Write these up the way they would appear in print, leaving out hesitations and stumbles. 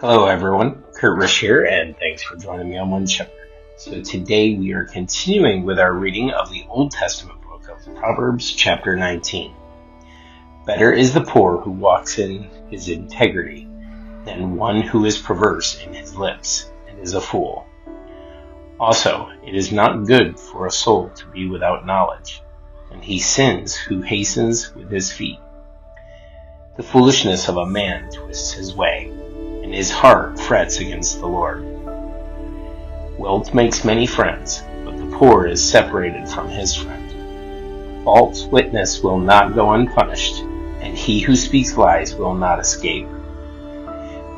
Hello everyone, Kurt Risch here, and thanks for joining me on One Shepherd. So today we are continuing with our reading of the Old Testament book of Proverbs chapter 19. Better is the poor who walks in his integrity than one who is perverse in his lips and is a fool. Also, it is not good for a soul to be without knowledge, and he sins who hastens with his feet. The foolishness of a man twists his way, and his heart frets against the Lord. Wealth makes many friends, but the poor is separated from his friend. False witness will not go unpunished, and he who speaks lies will not escape.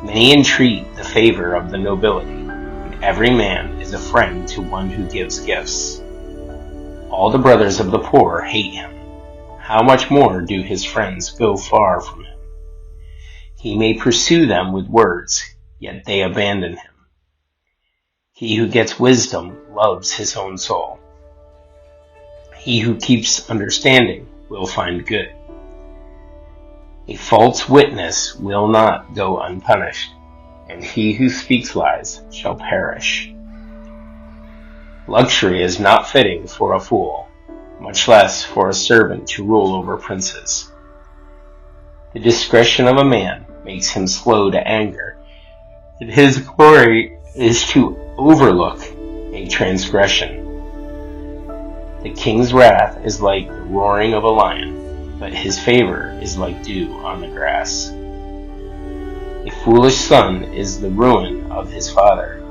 Many entreat the favor of the nobility, and every man is a friend to one who gives gifts. All the brothers of the poor hate him. How much more do his friends go far from him? He may pursue them with words, yet they abandon him. He who gets wisdom loves his own soul. He who keeps understanding will find good. A false witness will not go unpunished, and he who speaks lies shall perish. Luxury is not fitting for a fool, much less for a servant to rule over princes. The discretion of a man makes him slow to anger, and his glory is to overlook a transgression. The king's wrath is like the roaring of a lion, but his favor is like dew on the grass. A foolish son is the ruin of his father,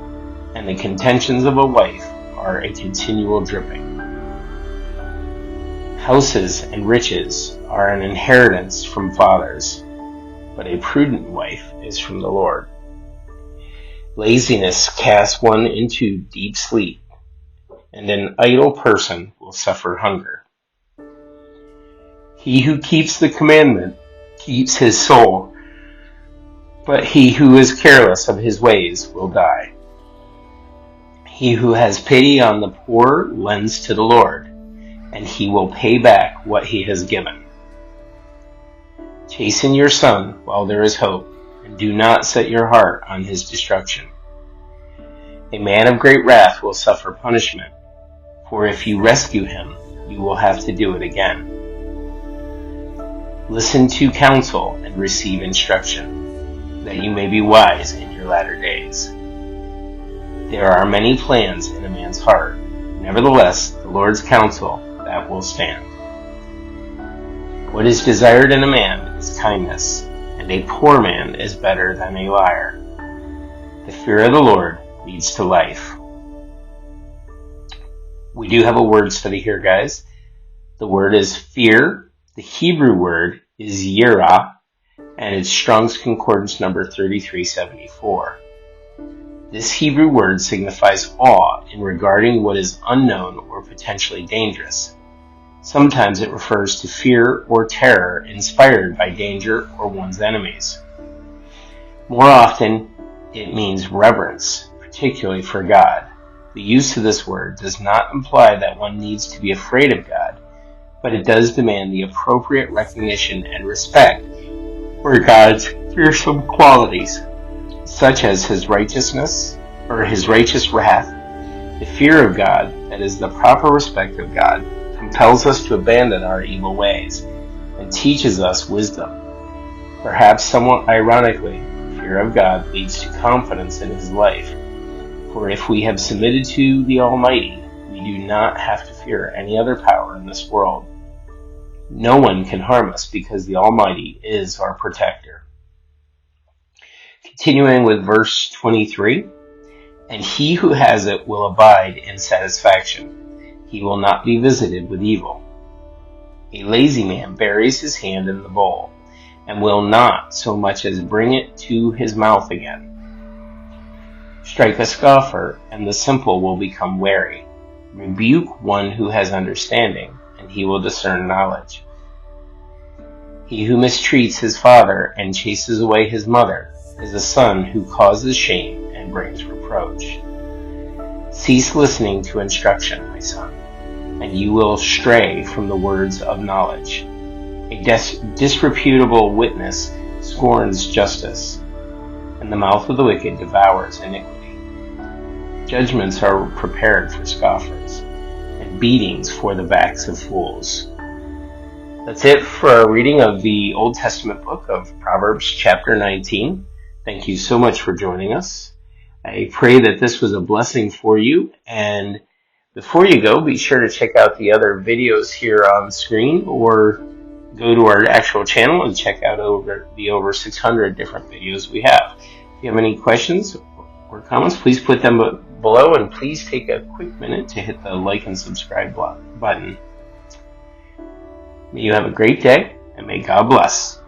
and the contentions of a wife are a continual dripping. Houses and riches are an inheritance from fathers, but a prudent wife is from the Lord. Laziness casts one into deep sleep, and an idle person will suffer hunger. He who keeps the commandment keeps his soul, but he who is careless of his ways will die. He who has pity on the poor lends to the Lord, and he will pay back what he has given. Chasten your son while there is hope, and do not set your heart on his destruction. A man of great wrath will suffer punishment, for if you rescue him, you will have to do it again. Listen to counsel and receive instruction, that you may be wise in your latter days. There are many plans in a man's heart, nevertheless the Lord's counsel that will stand. What is desired in a man is kindness, and a poor man is better than a liar. The fear of the Lord leads to life. We do have a word study here, guys. The word is fear. The Hebrew word is yirah, and it's Strong's Concordance number 3374. This Hebrew word signifies awe in regarding what is unknown or potentially dangerous. Sometimes it refers to fear or terror inspired by danger or one's enemies. More often, it means reverence, particularly for God. The use of this word does not imply that one needs to be afraid of God, but it does demand the appropriate recognition and respect for God's fearsome qualities, such as his righteousness or his righteous wrath. The fear of God, that is the proper respect of God, compels us to abandon our evil ways and teaches us wisdom. Perhaps somewhat ironically, fear of God leads to confidence in his life, for if we have submitted to the Almighty, we do not have to fear any other power in this world. No one can harm us because the Almighty is our protector. Continuing with verse 23, and he who has it will abide in satisfaction. He will not be visited with evil. A lazy man buries his hand in the bowl, and will not so much as bring it to his mouth again. Strike a scoffer, and the simple will become wary. Rebuke one who has understanding, and he will discern knowledge. He who mistreats his father and chases away his mother is a son who causes shame and brings reproach. Cease listening to instruction, my son, and you will stray from the words of knowledge. A disreputable witness scorns justice, and the mouth of the wicked devours iniquity. Judgments are prepared for scoffers, and beatings for the backs of fools. That's it for our reading of the Old Testament book of Proverbs chapter 19. Thank you so much for joining us. I pray that this was a blessing for you, and before you go, be sure to check out the other videos here on the screen, or go to our actual channel and check out over 600 different videos we have. If you have any questions or comments, please put them below, and please take a quick minute to hit the like and subscribe button. May you have a great day, and may God bless.